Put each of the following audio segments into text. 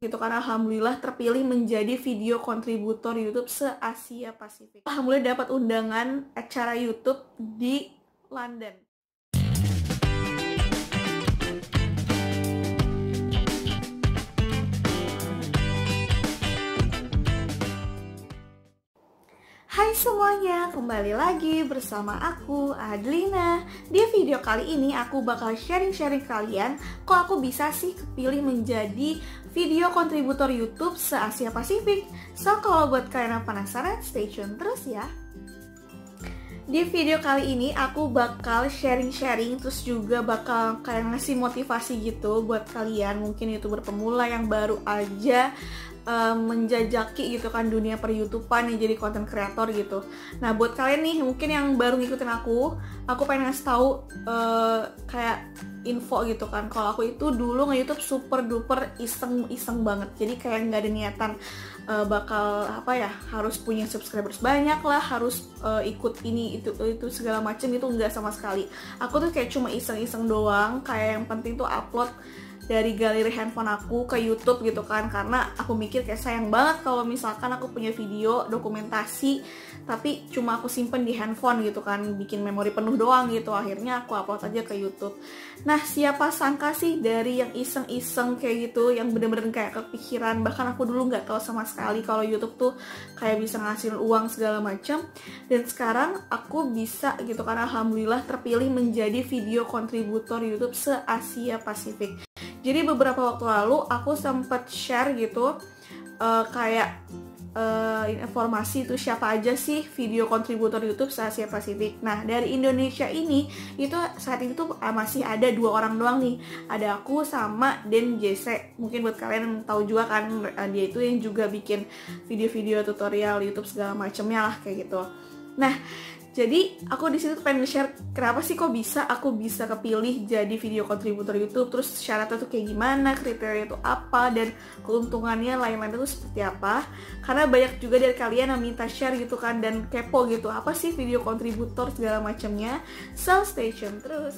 gitu kan. Alhamdulillah terpilih menjadi video kontributor YouTube se-Asia Pasifik. Alhamdulillah dapat undangan acara YouTube di London. Hai semuanya, kembali lagi bersama aku, Adlina. Di video kali ini aku bakal sharing-sharing kalian kok aku bisa sih kepilih menjadi video kontributor YouTube se-Asia Pasifik. So, kalau buat kalian yang penasaran, stay tune terus ya. Di video kali ini aku bakal sharing-sharing, terus juga bakal kayak ngasih motivasi gitu buat kalian, mungkin YouTuber pemula yang baru aja menjajaki gitu kan dunia per-YouTubean yang jadi konten kreator gitu. Nah, buat kalian nih mungkin yang baru ngikutin aku pengen ngasih tahu kayak info gitu kan. Kalau aku itu dulu nge-YouTube super duper iseng banget. Jadi kayak nggak ada niatan bakal harus punya subscribers banyak lah, harus ikut ini itu segala macem, itu nggak sama sekali. Aku tuh kayak cuma iseng doang, kayak yang penting tuh upload dari galeri handphone aku ke YouTube gitu kan, karena aku mikir kayak sayang banget kalau misalkan aku punya video dokumentasi tapi cuma aku simpen di handphone gitu kan, bikin memori penuh doang gitu. Akhirnya aku upload aja ke YouTube. Nah, siapa sangka sih dari yang iseng kayak gitu, yang bener-bener kayak kepikiran, bahkan aku dulu nggak tahu sama sekali kalau YouTube tuh kayak bisa ngasilin uang segala macam, dan sekarang aku bisa gitu kan, alhamdulillah terpilih menjadi video kontributor YouTube se-Asia Pasifik. Jadi beberapa waktu lalu aku sempat share gitu informasi itu siapa aja sih video kontributor YouTube se-Asia Pasifik. Nah, dari Indonesia ini itu saat itu tuh masih ada 2 orang doang nih. Ada aku sama Den JC. Mungkin buat kalian tahu juga kan, dia itu yang juga bikin video-video tutorial YouTube segala macamnya lah kayak gitu. Nah, jadi aku di situ pengen share kenapa sih kok aku bisa kepilih jadi video kontributor YouTube, terus syaratnya tuh kayak gimana, kriteria itu apa, dan keuntungannya lain-lain itu seperti apa. Karena banyak juga dari kalian yang minta share gitu kan, dan kepo gitu, apa sih video kontributor segala macamnya. So, stay tune terus.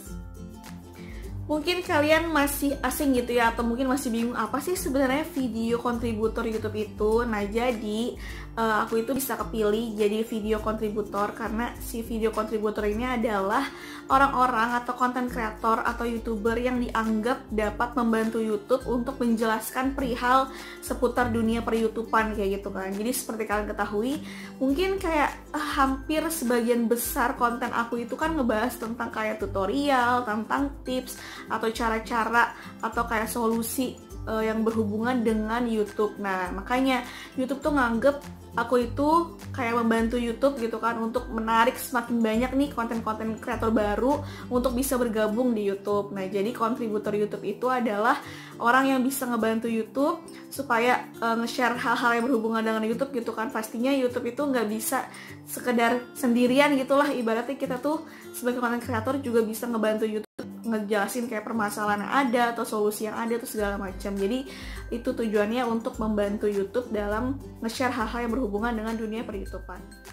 Mungkin kalian masih asing gitu ya, atau mungkin masih bingung apa sih sebenarnya video kontributor YouTube itu. Nah, jadi aku itu bisa kepilih jadi video kontributor karena si video kontributor ini adalah orang-orang atau konten kreator atau YouTuber yang dianggap dapat membantu YouTube untuk menjelaskan perihal seputar dunia per-YouTubean kayak gitu kan. Jadi seperti kalian ketahui, mungkin kayak hampir sebagian besar konten aku itu kan ngebahas tentang kayak tutorial, tentang tips, atau cara-cara atau kayak solusi yang berhubungan dengan YouTube. Nah, makanya YouTube tuh nganggep aku itu kayak membantu YouTube gitu kan, untuk menarik semakin banyak nih konten-konten kreator baru untuk bisa bergabung di YouTube. Nah, jadi kontributor YouTube itu adalah orang yang bisa ngebantu YouTube supaya nge-share hal-hal yang berhubungan dengan YouTube gitu kan. Pastinya YouTube itu nggak bisa sekedar sendirian gitulah, ibaratnya kita tuh sebagai konten kreator juga bisa ngebantu YouTube ngejelasin kayak permasalahan yang ada atau solusi yang ada atau segala macam. Jadi itu tujuannya untuk membantu YouTube dalam nge-share hal-hal yang berhubungan dengan dunia per-YouTubean.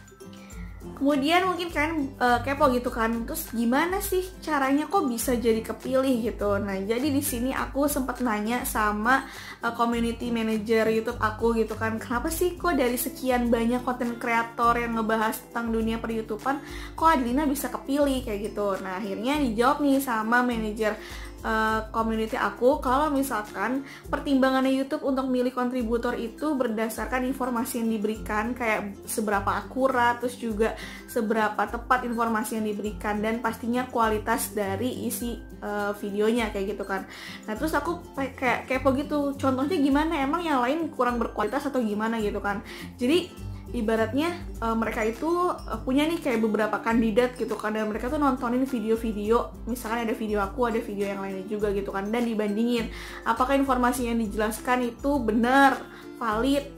Kemudian mungkin kalian kepo gitu kan, terus gimana sih caranya kok bisa jadi kepilih gitu. Nah, jadi di sini aku sempat nanya sama community manager YouTube aku gitu kan, kenapa sih kok dari sekian banyak konten kreator yang ngebahas tentang dunia per-YouTubean kok Adlina bisa kepilih kayak gitu. Nah, akhirnya dijawab nih sama manajer community aku kalau misalkan pertimbangannya YouTube untuk milih kontributor itu berdasarkan informasi yang diberikan, kayak seberapa akurat, terus juga seberapa tepat informasi yang diberikan, dan pastinya kualitas dari isi videonya kayak gitu kan. Nah, terus aku kayak kepo gitu, contohnya gimana, emang yang lain kurang berkualitas atau gimana gitu kan. Jadi ibaratnya mereka itu punya nih kayak beberapa kandidat gitu kan, dan mereka tuh nontonin video-video, misalkan ada video aku, ada video yang lainnya juga gitu kan, dan dibandingin apakah informasi yang dijelaskan itu benar, valid,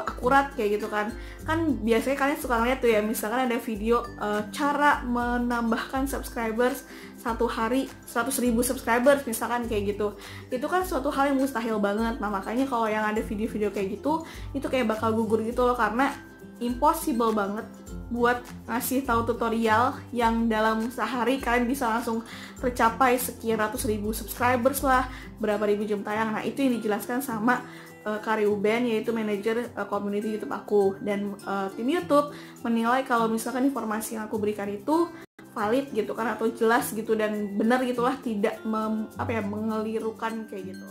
akurat kayak gitu kan. Kan biasanya kalian suka ngeliat tuh ya, misalkan ada video cara menambahkan subscribers satu hari 100.000 subscribers misalkan kayak gitu. Itu kan suatu hal yang mustahil banget. Nah, makanya kalau yang ada video-video kayak gitu, itu kayak bakal gugur gitu loh, karena impossible banget buat ngasih tahu tutorial yang dalam sehari kalian bisa langsung tercapai sekian ratus ribu subscribers lah, berapa ribu jam tayang. Nah, itu yang dijelaskan sama Kak Reuben, yaitu manajer community YouTube aku. Dan tim YouTube menilai kalau misalkan informasi yang aku berikan itu valid gitu kan, atau jelas gitu dan benar gitulah, tidak mengelirukan kayak gitu.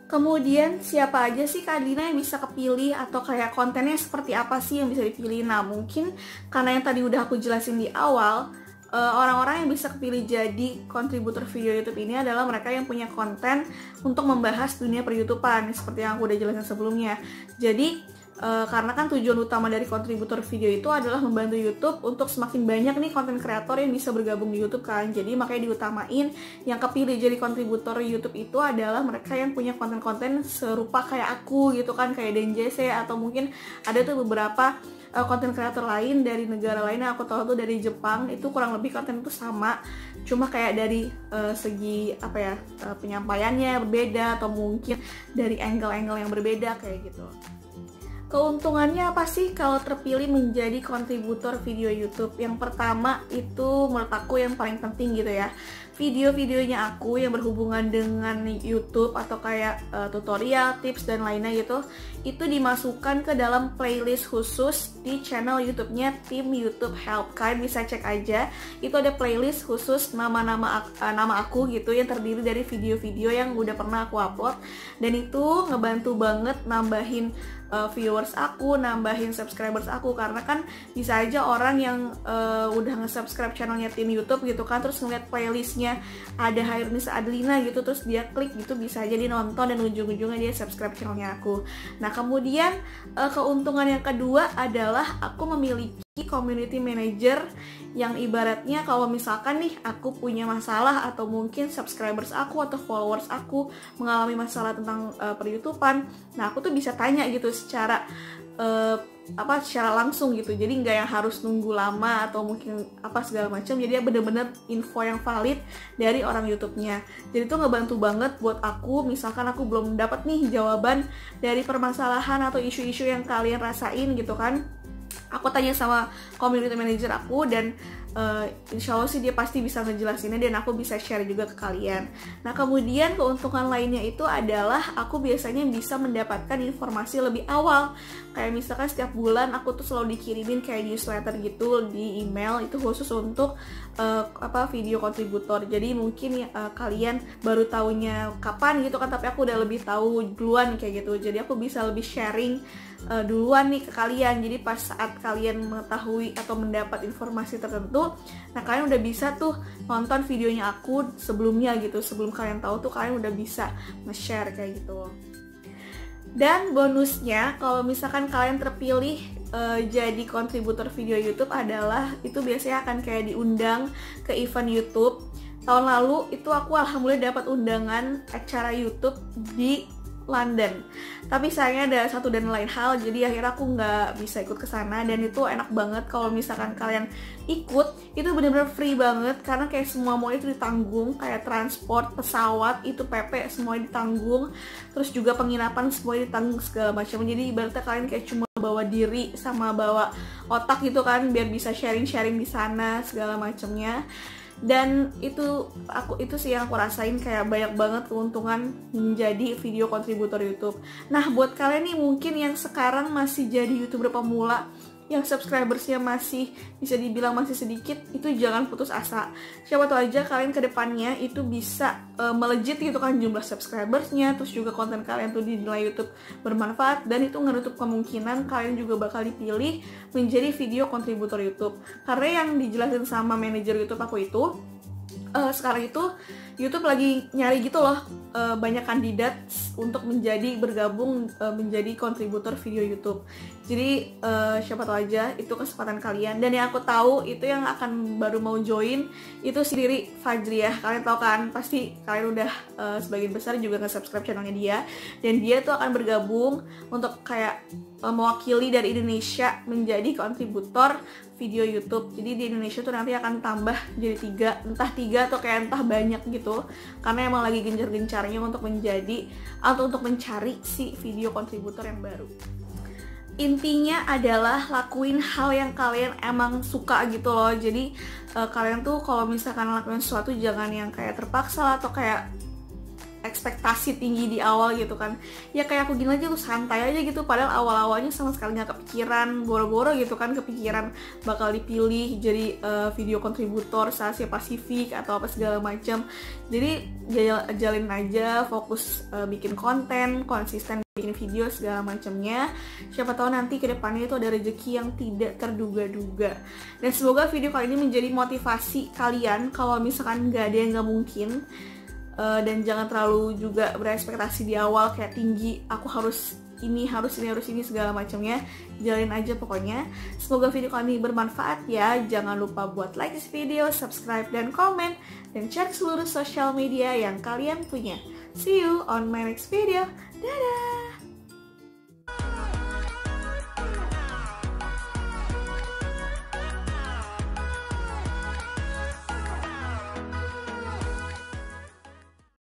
Kemudian siapa aja sih Kak Dina yang bisa kepilih, atau kayak kontennya seperti apa sih yang bisa dipilih? Nah mungkin karena yang tadi udah aku jelasin di awal, orang-orang yang bisa kepilih jadi kontributor video YouTube ini adalah mereka yang punya konten untuk membahas dunia per-YouTubean, seperti yang aku udah jelasin sebelumnya. Jadi karena kan tujuan utama dari kontributor video itu adalah membantu YouTube untuk semakin banyak nih konten kreator yang bisa bergabung di YouTube kan. Jadi makanya diutamain yang kepilih jadi kontributor YouTube itu adalah mereka yang punya konten-konten serupa kayak aku gitu kan, kayak DenJC, atau mungkin ada tuh beberapa konten kreator lain dari negara lain yang aku tahu tuh dari Jepang, itu kurang lebih konten itu sama, cuma kayak dari segi penyampaiannya berbeda, atau mungkin dari angle-angle yang berbeda kayak gitu. Keuntungannya apa sih kalau terpilih menjadi kontributor video YouTube? Yang pertama itu menurut aku yang paling penting gitu ya, video-videonya aku yang berhubungan dengan YouTube atau kayak tutorial, tips dan lainnya gitu, itu dimasukkan ke dalam playlist khusus di channel YouTube-nya tim YouTube Help. Kalian bisa cek aja, itu ada playlist khusus nama aku gitu yang terdiri dari video-video yang udah pernah aku upload, dan itu ngebantu banget nambahin viewers aku, nambahin subscribers aku, karena kan bisa aja orang yang udah nge-subscribe channelnya tim YouTube gitu kan, terus ngeliat playlistnya ada Hairunisa Adelina gitu, terus dia klik gitu, bisa aja dia nonton dan ujung-ujungnya dia subscribe channelnya aku. Nah kemudian keuntungan yang kedua adalah aku memiliki community manager yang ibaratnya kalau misalkan nih aku punya masalah, atau mungkin subscribers aku atau followers aku mengalami masalah tentang per-YouTubean, nah aku tuh bisa tanya gitu secara secara langsung gitu. Jadi nggak yang harus nunggu lama atau mungkin segala macam. Jadi ya bener-bener info yang valid dari orang YouTube-nya. Jadi itu ngebantu banget buat aku, misalkan aku belum dapat nih jawaban dari permasalahan atau isu-isu yang kalian rasain gitu kan, aku tanya sama community manager aku, dan insya Allah sih dia pasti bisa ngejelasinnya dan aku bisa share juga ke kalian. Nah kemudian keuntungan lainnya itu adalah aku biasanya bisa mendapatkan informasi lebih awal. Kayak misalkan setiap bulan aku tuh selalu dikirimin kayak newsletter gitu di email, itu khusus untuk video kontributor. Jadi mungkin kalian baru taunya kapan gitu kan, tapi aku udah lebih tahu duluan kayak gitu. Jadi aku bisa lebih sharing duluan nih ke kalian. Jadi pas saat kalian mengetahui atau mendapat informasi tertentu, nah kalian udah bisa tuh nonton videonya aku sebelumnya gitu. Sebelum kalian tahu tuh kalian udah bisa nge-share kayak gitu. Dan bonusnya kalau misalkan kalian terpilih jadi kontributor video YouTube adalah itu biasanya akan kayak diundang ke event YouTube. Tahun lalu itu aku alhamdulillah dapat undangan acara YouTube di London, tapi sayangnya ada satu dan lain hal, jadi akhirnya aku nggak bisa ikut ke sana. Dan itu enak banget kalau misalkan kalian ikut, itu bener-bener free banget karena kayak semua itu ditanggung, kayak transport, pesawat, itu PP semua ditanggung, terus juga penginapan semua ditanggung segala macam. Jadi ibaratnya kalian kayak cuma bawa diri sama bawa otak gitu kan, biar bisa sharing-sharing di sana segala macamnya. Dan itu sih yang aku rasain, kayak banyak banget keuntungan menjadi video kontributor YouTube. Nah buat kalian nih mungkin yang sekarang masih jadi YouTuber pemula, yang subscribersnya masih bisa dibilang masih sedikit, itu jangan putus asa. Siapa tahu aja kalian ke depannya itu bisa melejit gitu kan jumlah subscribersnya, terus juga konten kalian tuh dinilai YouTube bermanfaat, dan itu menutup kemungkinan kalian juga bakal dipilih menjadi video kontributor YouTube. Karena yang dijelasin sama manajer YouTube aku itu, sekarang itu YouTube lagi nyari gitu loh banyak kandidat untuk bergabung menjadi kontributor video YouTube. Jadi siapa tahu aja itu kesempatan kalian. Dan yang aku tahu itu yang akan baru mau join itu sendiri Fajri ya. Kalian tahu kan, pasti kalian udah sebagian besar juga nge-subscribe channelnya dia. Dan dia tuh akan bergabung untuk kayak mewakili dari Indonesia menjadi kontributor video YouTube. Jadi di Indonesia tuh nanti akan tambah jadi entah tiga atau kayak entah banyak gitu, karena emang lagi gencar-gencarnya untuk mencari si video kontributor yang baru. Intinya adalah lakuin hal yang kalian emang suka gitu loh. Jadi kalian tuh kalau misalkan lakuin sesuatu jangan yang kayak terpaksa atau kayak berekspektasi tinggi di awal gitu kan. Ya kayak aku gini aja tuh santai aja gitu, padahal awal-awalnya sama sekali nggak kepikiran, boro-boro gitu kan kepikiran bakal dipilih jadi video kontributor Asia Pasifik atau apa segala macam. Jadi jalin aja, fokus bikin konten, konsisten bikin video segala macamnya. Siapa tahu nanti ke depannya itu ada rezeki yang tidak terduga-duga. Dan semoga video kali ini menjadi motivasi kalian kalau misalkan nggak ada yang nggak mungkin. Dan jangan terlalu juga berekspektasi di awal kayak tinggi, aku harus ini segala macamnya. Jalin aja pokoknya. Semoga video kali ini bermanfaat ya. Jangan lupa buat like this video, subscribe dan komen, dan cek seluruh sosial media yang kalian punya. See you on my next video. Dadah.